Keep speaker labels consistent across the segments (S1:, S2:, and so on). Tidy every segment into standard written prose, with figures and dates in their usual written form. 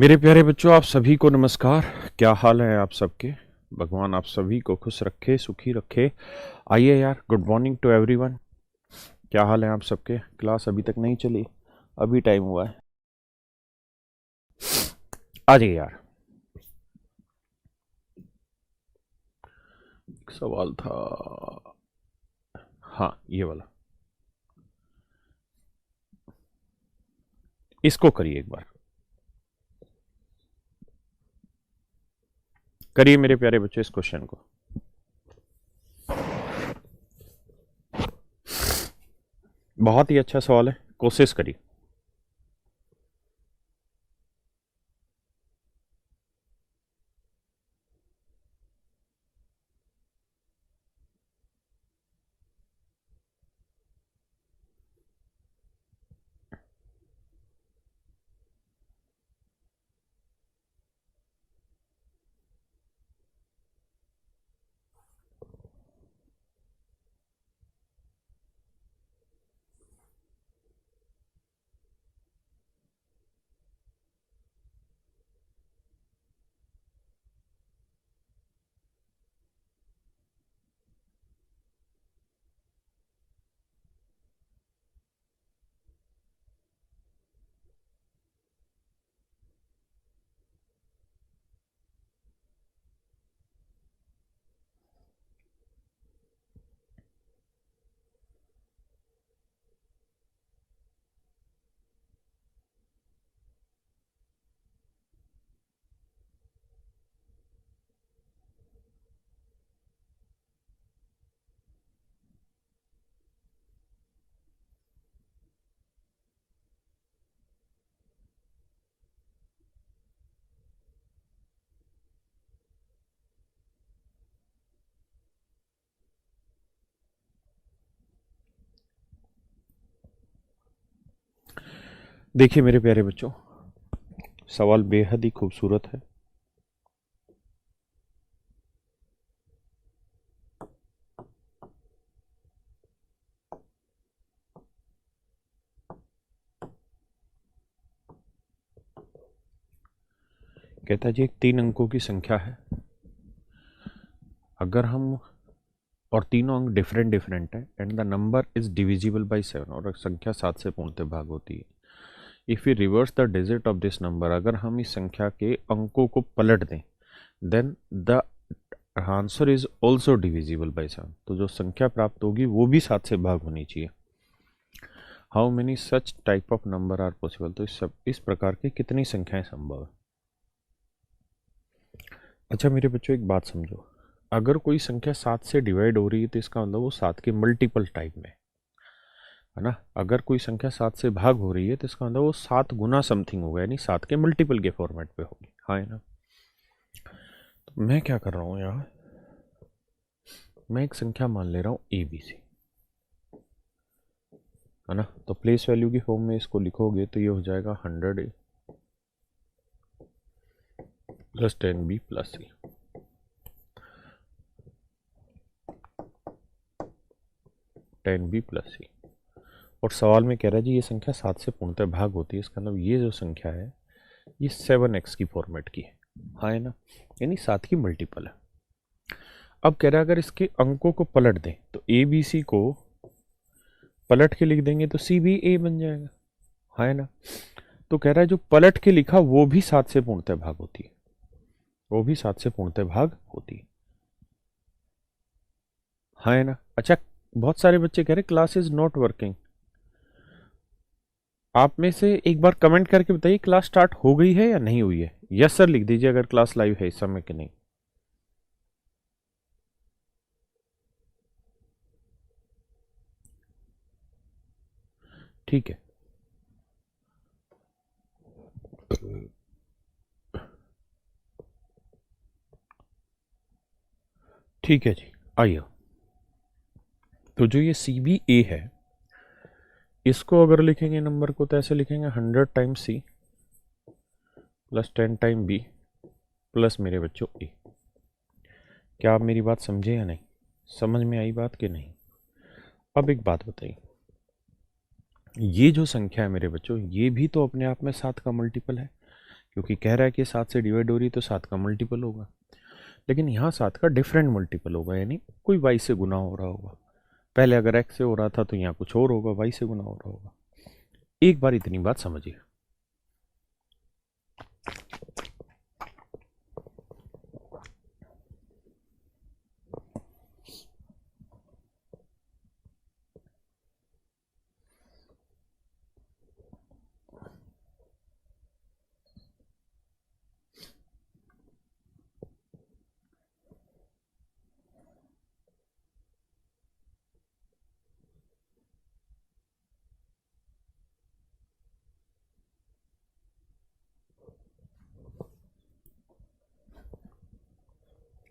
S1: मेरे प्यारे बच्चों, आप सभी को नमस्कार। क्या हाल है आप सबके? भगवान आप सभी को खुश रखे, सुखी रखे। आइए यार, गुड मॉर्निंग टू एवरीवन। क्या हाल है आप सबके? क्लास अभी तक नहीं चली, अभी टाइम हुआ है। आ जाइए यार। एक सवाल था, हाँ ये वाला, इसको करिए एक बार। करिए मेरे प्यारे बच्चों इस क्वेश्चन को। बहुत ही अच्छा सवाल है, कोशिश करिए। देखिए मेरे प्यारे बच्चों, सवाल बेहद ही खूबसूरत है। कहता है जी, एक 3 अंकों की संख्या है। अगर हम, और तीनों अंक डिफरेंट डिफरेंट है and the number is divisible by 7, और संख्या 7 से पूर्णतः भाग होती है। If you reverse the digit of this number, अगर हम इस संख्या के अंकों को पलट दें, then the answer is also divisible by 7। तो जो संख्या प्राप्त होगी वो भी 7 से भाग होनी चाहिए। How many such type of number are possible, तो इस प्रकार की कितनी संख्याएं संभव है। अच्छा मेरे बच्चों, एक बात समझो, अगर कोई संख्या 7 से डिवाइड हो रही है तो इसका मतलब वो 7 के मल्टीपल टाइप में है ना। अगर कोई संख्या 7 से भाग हो रही है तो इसका मतलब वो 7 गुना समथिंग होगा, यानी 7 के मल्टीपल के फॉर्मेट पे होगी, हाँ है ना। तो मैं क्या कर रहा हूँ यहाँ, मैं एक संख्या मान ले रहा हूँ ABC, है ना। तो प्लेस वैल्यू की फॉर्म में इसको लिखोगे तो ये हो जाएगा 100A plus 10B plus C, 10B plus C। और सवाल में कह रहा है जी ये संख्या 7 से पूर्णतः भाग होती है, इसका मतलब ये जो संख्या है ये 7x की फॉर्मेट की है, हाँ है ना, यानी 7 की मल्टीपल है। अब कह रहा है अगर इसके अंकों को पलट दें तो ABC को पलट के लिख देंगे तो C भी A बन जाएगा, हाँ है ना। तो कह रहा है जो पलट के लिखा वो भी 7 से पूर्णतः भाग होती है, वो भी 7 से पूर्णतः भाग होती है, हाँ है ना। अच्छा, बहुत सारे बच्चे कह रहे क्लास इज नॉट वर्किंग। आप में से एक बार कमेंट करके बताइए क्लास स्टार्ट हो गई है या नहीं हुई है। यस सर लिख दीजिए अगर क्लास लाइव है इस समय कि नहीं। ठीक है, ठीक है जी, आइए। तो जो ये CBA है, इसको अगर लिखेंगे नंबर को तो ऐसे लिखेंगे 100 times C plus 10 time B plus मेरे बच्चों A। क्या आप मेरी बात समझे या नहीं? समझ में आई बात कि नहीं? अब एक बात बताइए, ये जो संख्या है मेरे बच्चों, ये भी तो अपने आप में 7 का मल्टीपल है, क्योंकि कह रहा है कि 7 से डिवाइड हो रही है तो 7 का मल्टीपल होगा, लेकिन यहाँ 7 का डिफरेंट मल्टीपल होगा, यानी कोई वाई से गुना हो रहा होगा। पहले अगर एक्स से हो रहा था तो यहाँ कुछ और होगा, वाई से गुना हो रहा होगा। एक बार इतनी बात समझिए।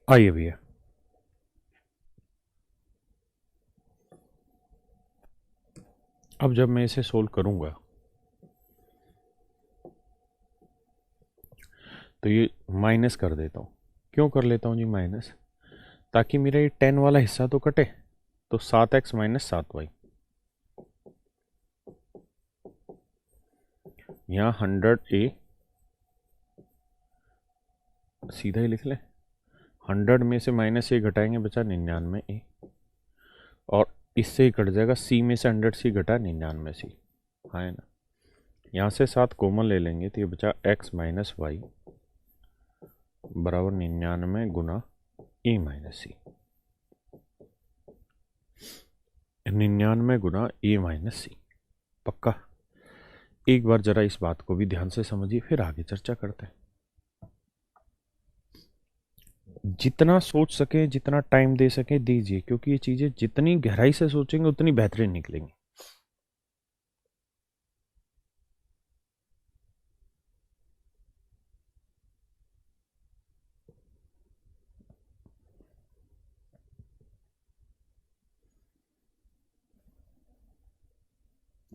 S1: आइए भैया, अब जब मैं इसे सोल्व करूंगा तो ये माइनस कर देता हूँ। क्यों कर लेता हूँ जी माइनस? ताकि मेरा ये 10 वाला हिस्सा तो कटे। तो 7x माइनस 7y, यहाँ 100a सीधा ही लिख लें। 100 में से माइनस ए घटाएंगे, बचा 99a, और इससे ही कट जाएगा। सी में से 100c घटा 99c, हाँ है ना। यहाँ से 7 कॉमन ले लेंगे तो ये बचा x माइनस वाई बराबर 99 गुना ए माइनस सी। 99 गुना ए माइनस सी, पक्का? एक बार जरा इस बात को भी ध्यान से समझिए, फिर आगे चर्चा करते हैं। जितना सोच सके, जितना टाइम दे सके दीजिए, क्योंकि ये चीजें जितनी गहराई से सोचेंगे उतनी बेहतरीन निकलेंगी।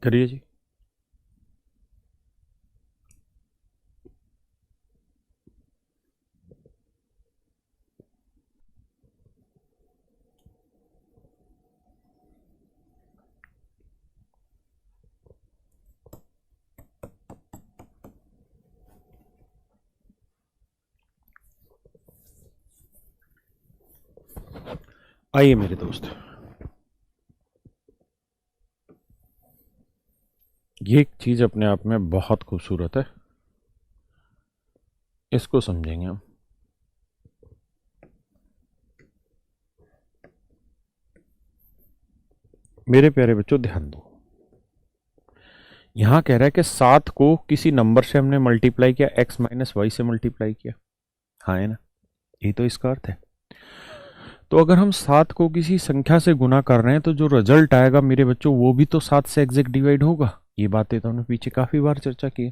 S1: करिए जी। आइए मेरे दोस्त, ये एक चीज अपने आप में बहुत खूबसूरत है, इसको समझेंगे हम। मेरे प्यारे बच्चों ध्यान दो, यहां कह रहा है कि 7 को किसी नंबर से हमने मल्टीप्लाई किया, x माइनस वाई से मल्टीप्लाई किया, हाँ है ना। ये तो इसका अर्थ है। तो अगर हम 7 को किसी संख्या से गुना कर रहे हैं तो जो रिजल्ट आएगा मेरे बच्चों वो भी तो 7 से एग्जैक्ट डिवाइड होगा। ये बातें तो हमने पीछे काफी बार चर्चा की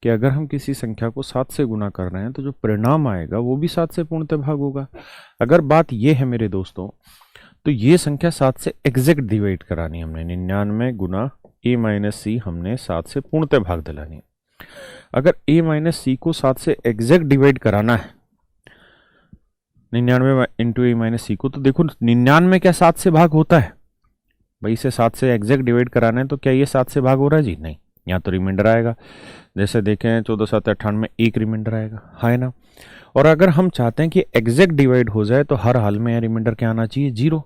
S1: कि अगर हम किसी संख्या को 7 से गुना कर रहे हैं तो जो परिणाम आएगा वो भी 7 से पूर्णतः भाग होगा। अगर बात ये है मेरे दोस्तों, तो ये संख्या 7 से एग्जैक्ट डिवाइड करानी हमने। 99 गुना ए माइनस सी हमने 7 से पूर्णतः भाग दिलानी है। अगर ए माइनस सी को 7 से एग्जैक्ट डिवाइड कराना है, 99 इंटू ए माइनस सी को, तो देखो 99 क्या 7 से भाग होता है भाई? इसे 7 से एग्जैक्ट डिवाइड कराना है तो क्या ये 7 से भाग हो रहा है जी? नहीं, यहाँ तो रिमाइंडर आएगा। जैसे देखें 14 7 98 एक रिमाइंडर आएगा, है ना। और अगर हम चाहते हैं कि एग्जैक्ट डिवाइड हो जाए तो हर हाल में यह रिमाइंडर क्या आना चाहिए? 0।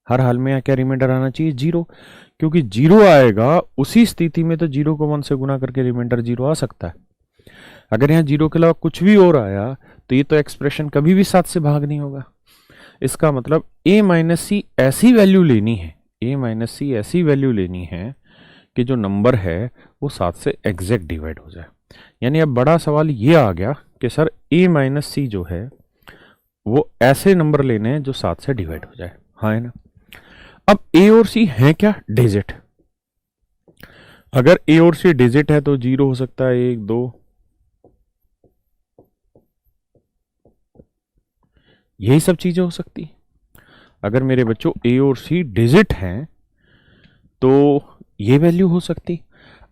S1: हर हाल में क्या रिमाइंडर आना चाहिए? 0, क्योंकि 0 आएगा उसी स्थिति में तो 0 को 1 से गुना करके रिमाइंडर 0 आ सकता है। अगर यहाँ 0 के अलावा कुछ भी और आया तो ये तो एक्सप्रेशन कभी भी 7 से भाग नहीं होगा। इसका मतलब a माइनस सी ऐसी वैल्यू लेनी है, a माइनस सी ऐसी वैल्यू लेनी है कि जो नंबर है वो 7 से एग्जैक्ट डिवाइड हो जाए। यानी अब बड़ा सवाल ये आ गया कि सर a माइनस सी जो है वो ऐसे नंबर लेने हैं जो 7 से डिवाइड हो जाए, हाँ है ना। अब a और c है क्या? डिजिट। अगर a और c डिजिट है तो 0 हो सकता है, 1 2, यही सब चीजें हो सकती। अगर मेरे बच्चों a और c डिजिट हैं तो ये वैल्यू हो सकती।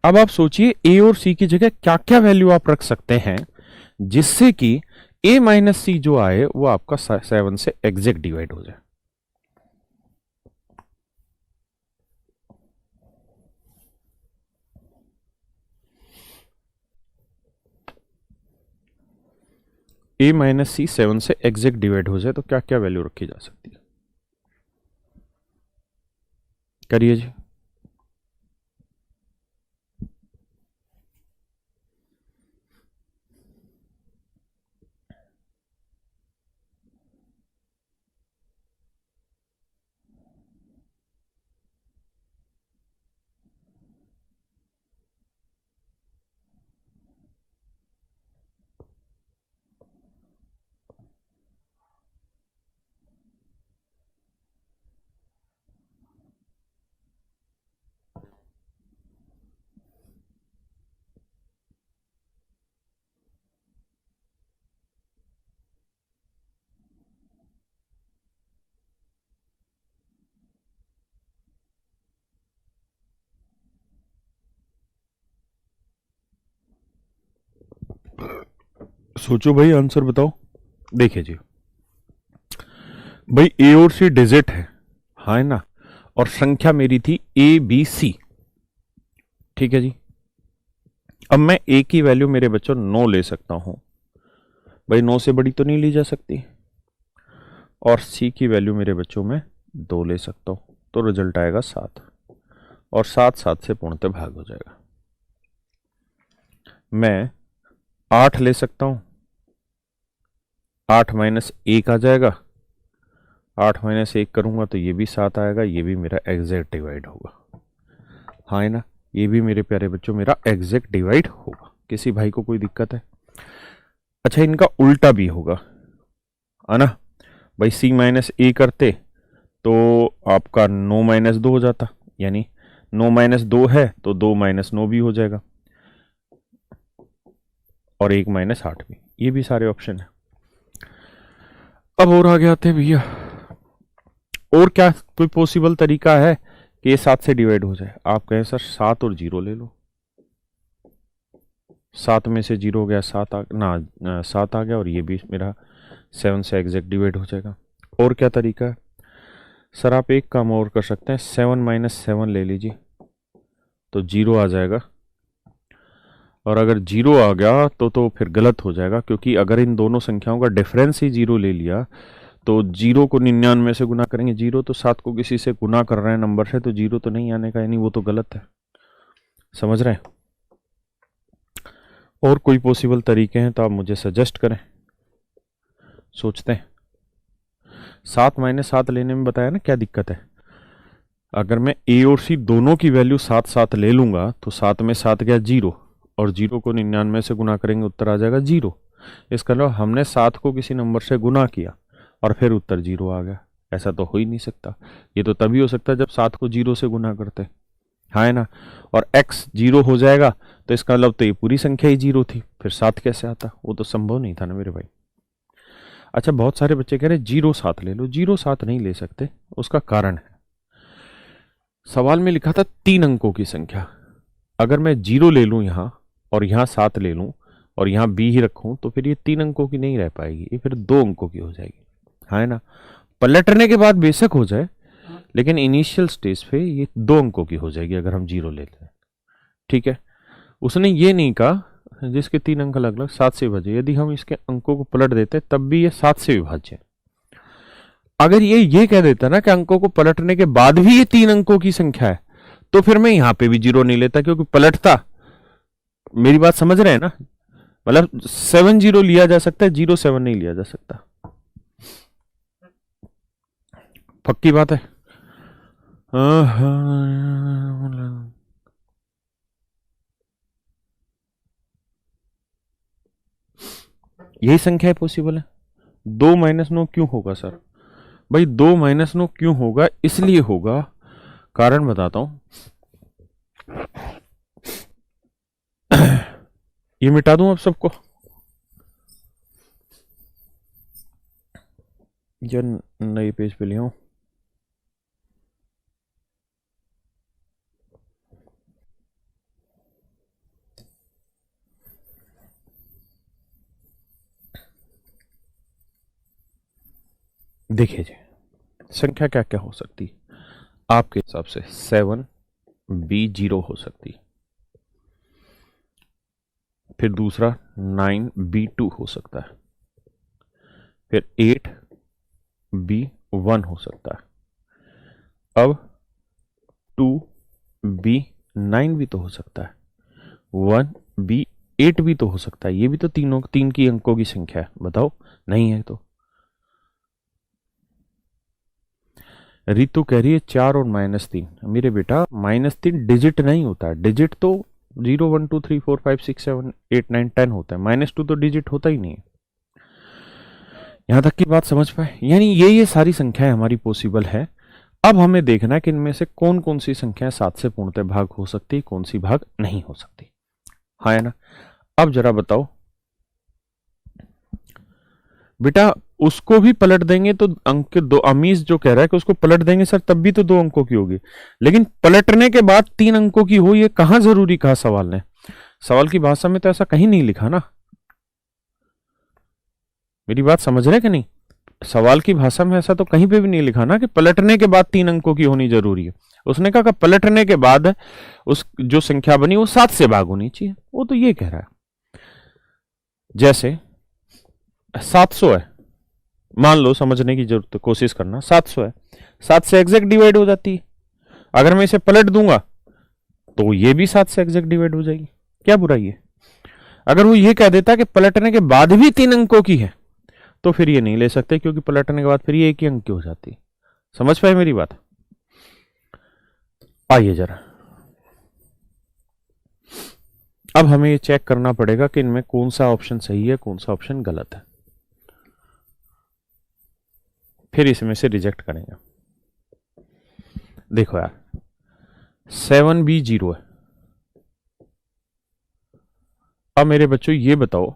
S1: अब आप सोचिए a और c की जगह क्या क्या वैल्यू आप रख सकते हैं जिससे कि a माइनस सी जो आए वो आपका 7 से एग्जैक्ट डिवाइड हो जाए। a माइनस सी 7 से एग्जैक्ट डिवाइड हो जाए तो क्या क्या वैल्यू रखी जा सकती है? करिए जी। सोचो भाई, आंसर बताओ। देखिए जी, भाई ए और सी डिजिट है, हाँ है ना, और संख्या मेरी थी ए बी सी। ठीक है जी। अब मैं ए की वैल्यू मेरे बच्चों 9 ले सकता हूं, भाई 9 से बड़ी तो नहीं ली जा सकती, और सी की वैल्यू मेरे बच्चों में 2 ले सकता हूं, तो रिजल्ट आएगा 7, और 7 7 से पूर्णतः भाग हो जाएगा। मैं 8 ले सकता हूं, 8 माइनस 1 आ जाएगा, 8 माइनस 1 करूंगा तो ये भी 7 आएगा, ये भी मेरा एग्जैक्ट डिवाइड होगा, हाँ है ना, ये भी मेरे प्यारे बच्चों मेरा एग्जैक्ट डिवाइड होगा। किसी भाई को कोई दिक्कत है? अच्छा, इनका उल्टा भी होगा, है ना भाई, सी माइनस ए करते तो आपका 9 माइनस 2 हो जाता, यानी 9 माइनस 2 है तो 2 माइनस 9 भी हो जाएगा, और 1 माइनस 8 भी, ये भी सारे ऑप्शन है। अब और आगे आते हैं भैया, और क्या कोई पॉसिबल तरीका है कि ये 7 से डिवाइड हो जाए? आप कहें सर 7 और 0 ले लो, 7 में से 0 हो गया, 7 ना 7 आ गया, और ये भी मेरा 7 से एग्जैक्ट डिवाइड हो जाएगा। और क्या तरीका है? सर आप एक काम और कर सकते हैं, 7 माइनस 7 ले लीजिए, तो 0 आ जाएगा, और अगर 0 आ गया तो फिर गलत हो जाएगा, क्योंकि अगर इन दोनों संख्याओं का डिफरेंस ही 0 ले लिया तो 0 को 99 से गुना करेंगे, 0 तो 7 को किसी से गुना कर रहे हैं नंबर से, तो 0 तो नहीं आने का, यानी वो तो गलत है। समझ रहे हैं? और कोई पॉसिबल तरीके हैं तो आप मुझे सजेस्ट करें, सोचते हैं। 7 माइनस 7 लेने में बताया ना क्या दिक्कत है, अगर मैं ए और सी दोनों की वैल्यू 7 7 ले लूंगा तो 7 में 7 गया 0, और 0 को 99 से गुना करेंगे उत्तर आ जाएगा 0। इसका मतलब हमने 7 को किसी नंबर से गुना किया और फिर उत्तर 0 आ गया, ऐसा तो हो ही नहीं सकता। ये तो तभी हो सकता है जब 7 को 0 से गुना करते, हाँ है ना, और x 0 हो जाएगा तो इसका मतलब तो ये पूरी संख्या ही 0 थी, फिर 7 कैसे आता? वो तो संभव नहीं था ना मेरे भाई। अच्छा, बहुत सारे बच्चे कह रहे 0 7 ले लो, 0 7 नहीं ले सकते, उसका कारण है, सवाल में लिखा था 3 अंकों की संख्या, अगर मैं 0 ले लूं यहां और यहां 7 ले लूं और यहां b ही रखूं तो फिर ये 3 अंकों की नहीं रह पाएगी, ये फिर 2 अंकों की हो जाएगी, हाँ है ना। पलटने के बाद बेशक हो जाए, लेकिन इनिशियल स्टेज पे ये 2 अंकों की हो जाएगी अगर हम 0 लेते हैं। ठीक है, उसने ये नहीं कहा जिसके 3 अंक अलग अलग 7 से विभाज्य, यदि हम इसके अंकों को पलट देते तब भी ये 7 से विभाज्य है। अगर ये कह देता ना कि अंकों को पलटने के बाद भी ये 3 अंकों की संख्या है, तो फिर मैं यहां पे भी 0 नहीं लेता, क्योंकि पलटता, मेरी बात समझ रहे हैं ना, मतलब 7 0 लिया जा सकता है, 0 7 नहीं लिया जा सकता, पक्की बात है। यही संख्या पॉसिबल है। 2 माइनस 9 क्यों होगा सर? भाई 2 माइनस 9 क्यों होगा? इसलिए होगा, कारण बताता हूं। ये मिटा दूं आप सबको, या नए पेज पे ले आऊं? देखिए जी, संख्या क्या क्या हो सकती है आपके हिसाब से? 7 B 0 हो सकती, फिर दूसरा 9 B 2 हो सकता है, फिर 8 B 1 हो सकता है। अब 2 B 9 भी तो हो सकता है, 1 B 8 भी तो हो सकता है। ये भी तो तीन की अंकों की संख्या है, बताओ नहीं है तो। रितु कह रही है 4 और -3। मेरे बेटा -3 डिजिट नहीं होता है, डिजिट तो 0 1 2 3 4 5 6 7 8 9 10 होता है, -2 तो डिजिट होता ही नहीं है। यहां तक की बात समझ पाए? यानी ये सारी संख्याएं हमारी पॉसिबल है। अब हमें देखना है कि इनमें से कौन कौन सी संख्याएं 7 से पूर्णतः भाग हो सकती, कौन सी भाग नहीं हो सकती, हाँ है ना। अब जरा बताओ बेटा, उसको भी पलट देंगे तो अंक दो, अमीज जो कह रहा है कि उसको पलट देंगे सर तब भी तो 2 अंकों की होगी, लेकिन पलटने के बाद 3 अंकों की हो, ये कहां जरूरी कहा सवाल ने? सवाल की भाषा में तो ऐसा कहीं नहीं लिखा ना, मेरी बात समझ रहे कि नहीं? सवाल की भाषा में ऐसा तो कहीं पे भी नहीं लिखा ना कि पलटने के बाद 3 अंकों की होनी जरूरी है। उसने कहा कि पलटने के बाद उस जो संख्या बनी वो 7 से भाग होनी चाहिए, वो तो ये कह रहा है। जैसे 700 है, मान लो, समझने की जरूरत कोशिश करना, 700 है, 7 से एग्जैक्ट डिवाइड हो जाती है। अगर मैं इसे पलट दूंगा तो ये भी 7 से एग्जैक्ट डिवाइड हो जाएगी, क्या बुराई है? अगर वो ये कह देता कि पलटने के बाद भी 3 अंकों की है तो फिर ये नहीं ले सकते, क्योंकि पलटने के बाद फिर ये एक ही अंक की हो जाती है। समझ पाए मेरी बात? आइए जरा, अब हमें ये चेक करना पड़ेगा कि इनमें कौन सा ऑप्शन सही है, कौन सा ऑप्शन गलत है, फिर इसमें से रिजेक्ट करेंगे। देखो यार, 7B 0 है। अब मेरे बच्चों ये बताओ,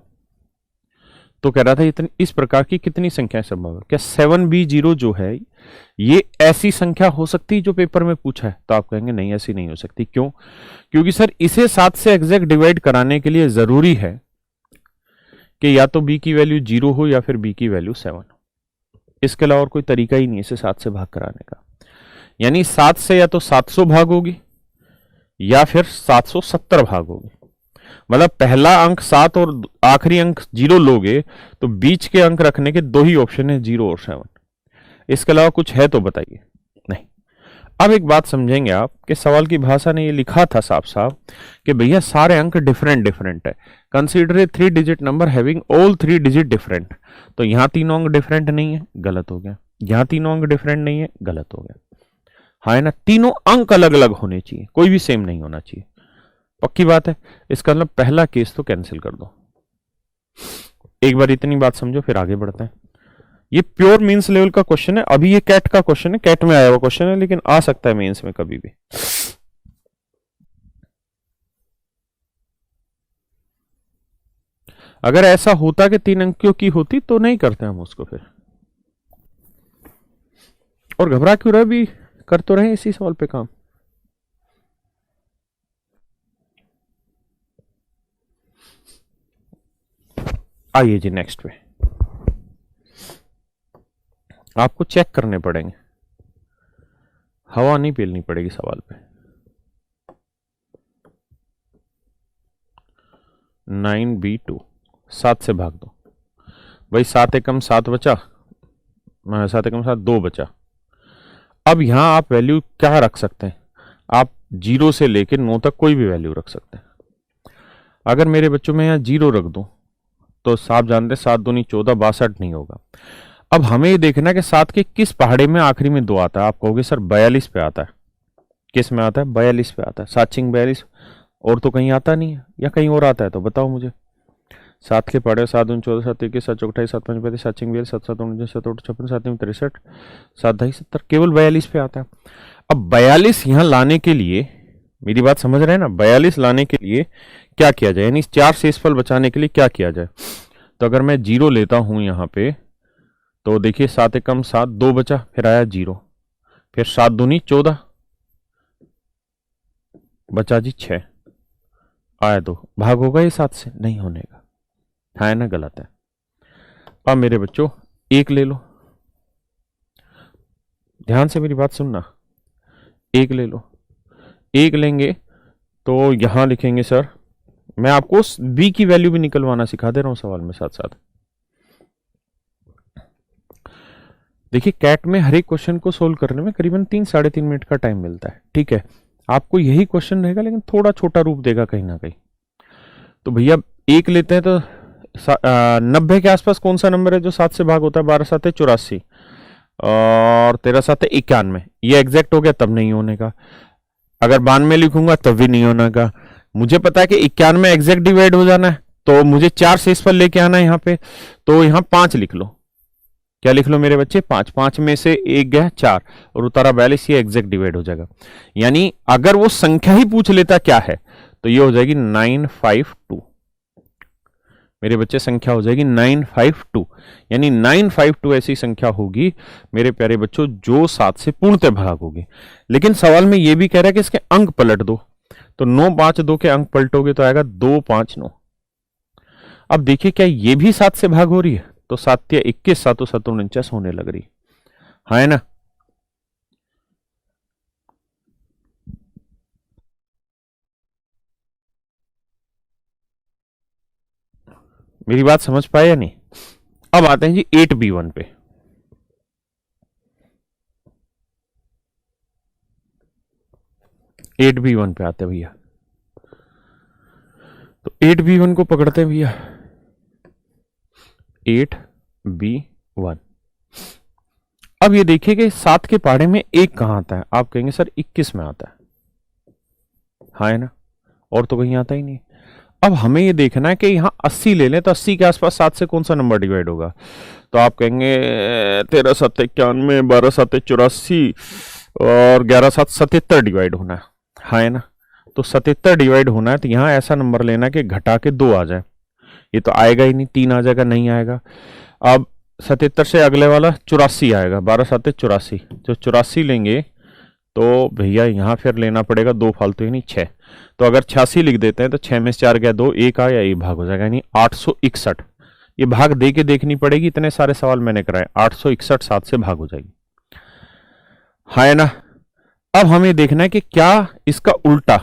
S1: तो कह रहा था इतनी इस प्रकार की कितनी संख्याएं संभव है? क्या 7B 0 जो है ये ऐसी संख्या हो सकती है जो पेपर में पूछा है? तो आप कहेंगे नहीं, ऐसी नहीं हो सकती। क्यों? क्योंकि सर इसे 7 से एग्जैक्ट डिवाइड कराने के लिए जरूरी है कि या तो b की वैल्यू 0 हो या फिर b की वैल्यू 7 हो। इसके अलावा और कोई तरीका ही नहीं इसे 7 से भाग कराने का। यानी 7 से या तो 700 भाग होगी या फिर 770 भाग होगी। मतलब पहला अंक 7 और आखिरी अंक 0 लोगे तो बीच के अंक रखने के 2 ही ऑप्शन है, 0 और 7। इसके अलावा कुछ है तो बताइए। नहीं। अब एक बात समझेंगे आप कि सवाल की भाषा ने ये लिखा था साफ साफ कि भैया सारे अंक डिफरेंट डिफरेंट है, consider a 3 digit number having all 3 digit different. तो यहां 3 अंक डिफरेंट नहीं है, गलत हो गया। यहां 3 अंक डिफरेंट नहीं है, गलत हो गया। हाँ है ना, तीनों अंक अलग अलग होने चाहिए, कोई भी सेम नहीं होना चाहिए। पक्की बात है? इसका मतलब पहला केस तो कैंसिल कर दो। एक बार इतनी बात समझो, फिर आगे बढ़ते हैं। ये प्योर मींस लेवल का क्वेश्चन है, अभी ये कैट का क्वेश्चन है, कैट में आया हुआ क्वेश्चन है, लेकिन आ सकता है मेंस में कभी भी। अगर ऐसा होता कि 3 अंकों की होती तो नहीं करते हम उसको फिर, और घबरा क्यों रहे, भी कर तो रहे इसी सवाल पे काम। आइए जी नेक्स्ट पे, आपको चेक करने पड़ेंगे, हवा नहीं पेलनी पड़ेगी सवाल पे। 9B2 7 से भाग दो भाई, 7 एकम 7 बचा, 7 एकम 7 2 बचा। अब यहां आप वैल्यू क्या रख सकते हैं? आप 0 से लेकर 9 तक कोई भी वैल्यू रख सकते हैं। अगर मेरे बच्चों में यहां 0 रख दूं तो आप जानते हैं 7 दूनी 14 62 नहीं होगा। अब हमें ये देखना है कि 7 के किस पहाड़े में आखिरी में 2 आता है। आप कहोगे सर 42 पे आता है। किस में आता है? 42 पे आता है। 7 42, और तो कहीं आता नहीं है, या कहीं और आता है तो बताओ मुझे। 7 के पहाड़े 7 दूनी 14 7 21 7 28 7 5 35 7 42 7 7 49 7 8 56 7 9 63 7 2 70, केवल 42 पे आता है। अब 42 यहां लाने के लिए, मेरी बात समझ रहे हैं ना, 42 लाने के लिए क्या किया जाए, यानी 4 शेषफल बचाने के लिए क्या किया जाए? तो अगर मैं 0 लेता हूं यहां पे, तो देखिए 7 एकम 7 2 बचा, फिर आया 0, फिर 7 दूनी 14 बचा जी 6, आया 2, भाग होगा ये 7 से? नहीं होने का, है ना, गलत है। अब मेरे बच्चों 1 ले लो, ध्यान से मेरी बात सुनना, 1 ले लो। 1 लेंगे तो यहां लिखेंगे सर, मैं आपको बी की वैल्यू भी निकलवाना सिखा दे रहा हूं सवाल में साथ साथ। देखिए कैट में हर एक क्वेश्चन को सोल्व करने में करीबन 3-3.5 मिनट का टाइम मिलता है, ठीक है। आपको यही क्वेश्चन रहेगा लेकिन थोड़ा छोटा रूप देगा कहीं ना कहीं। तो भैया एक लेते हैं तो 90 के आसपास कौन सा नंबर है जो 7 से भाग होता है? 12 7 84 और 13 7 91। ये एग्जैक्ट हो गया तब नहीं होने का। अगर 92 लिखूंगा तब भी नहीं होने का। मुझे पता है कि 91 एग्जैक्ट डिवाइड हो जाना है, तो मुझे 4 शेष पर लेके आना है यहाँ पे। तो यहाँ 5 लिख लो। क्या लिख लो मेरे बच्चे? 5। 5 में से एक गया 4 और उतारा 42, ये एग्जैक्ट डिवाइड हो जाएगा। यानी अगर वो संख्या ही पूछ लेता क्या है तो ये हो जाएगी 952। मेरे बच्चे संख्या हो जाएगी 952। यानी 952 ऐसी संख्या होगी मेरे प्यारे बच्चों जो 7 से पूर्णतः भाग होगी। लेकिन सवाल में ये भी कह रहा है कि इसके अंक पलट दो, तो 9 5 2 के अंक पलटोगे तो आएगा 2 5 9। अब देखिए क्या ये भी 7 से भाग हो रही है? तो 7 या 21, 7 7 49 होने लग रही है ना। मेरी बात समझ पाए या नहीं? अब आते हैं जी 8B1 पे। 8B1 पे आते हैं भैया। तो 8B1 को पकड़ते हैं भैया। 8B1। अब ये देखिए कि 7 के पहाड़े में 1 कहां आता है? आप कहेंगे सर 21 में आता है, हाँ है ना, और तो कहीं आता ही नहीं। अब हमें ये देखना है कि यहाँ 80 ले लें तो 80 के आसपास 7 से कौन सा नंबर डिवाइड होगा? तो आप कहेंगे 13 7 91, 12 7 84 और 11 7 77 डिवाइड होना है, हाँ है ना। तो 77 डिवाइड होना है तो यहाँ ऐसा नंबर लेना है कि घटा के 2 आ जाए। ये तो आएगा ही नहीं, 3 आ जाएगा, नहीं आएगा। अब 77 से अगले वाला 84 आएगा, 12 7 84। जो 84 लेंगे तो भैया यहाँ फिर लेना पड़ेगा 2 फालतू, यानी 6। तो अगर 86 लिख देते हैं तो 6 में से 4 गया 2, 1 आया, ये भाग हो जाएगा, यानी 861। ये भाग दे के देखनी पड़ेगी, इतने सारे सवाल मैंने कराए। 861 7 से भाग हो जाएगी, हाँ है ना। अब हमें देखना है कि क्या इसका उल्टा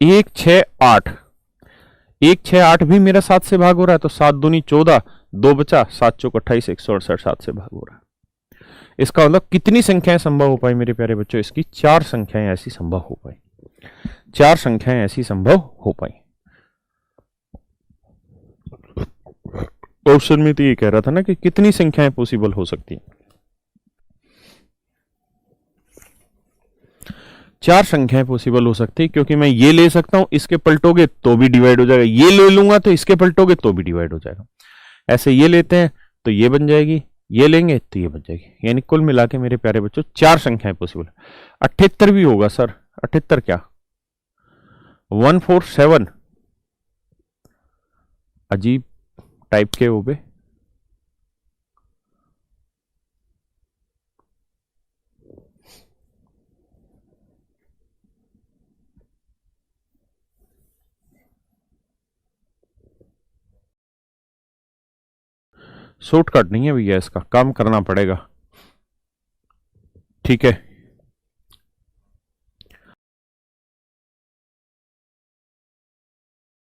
S1: 1 6 8, 1 6 8 भी मेरा 7 से भाग हो रहा है। तो 7 दूनी 14, 2 बचा, 7 चौक 28, 168 7 से भाग हो रहा है। इसका मतलब कितनी संख्याएं संभव हो पाई मेरे प्यारे बच्चों? इसकी 4 संख्याएं ऐसी संभव हो पाई, 4 संख्याएं ऐसी संभव हो पाई। ऑप्शन में तो ये कह रहा था ना कि कितनी संख्याएं पॉसिबल हो सकती हैं। 4 संख्याएं पॉसिबल हो सकती है, क्योंकि मैं ये ले सकता हूं, इसके पलटोगे तो भी डिवाइड हो जाएगा, ये ले लूंगा तो इसके पलटोगे तो भी डिवाइड हो जाएगा। ऐसे ये लेते हैं तो ये बन जाएगी, ये लेंगे तो ये बन जाएगी। यानी कुल मिला के मेरे प्यारे बच्चों 4 संख्याएं पॉसिबल। 78 भी होगा सर। 78 क्या? 147। अजीब टाइप के वो पे शॉर्टकट नहीं है भैया, इसका काम करना पड़ेगा, ठीक है।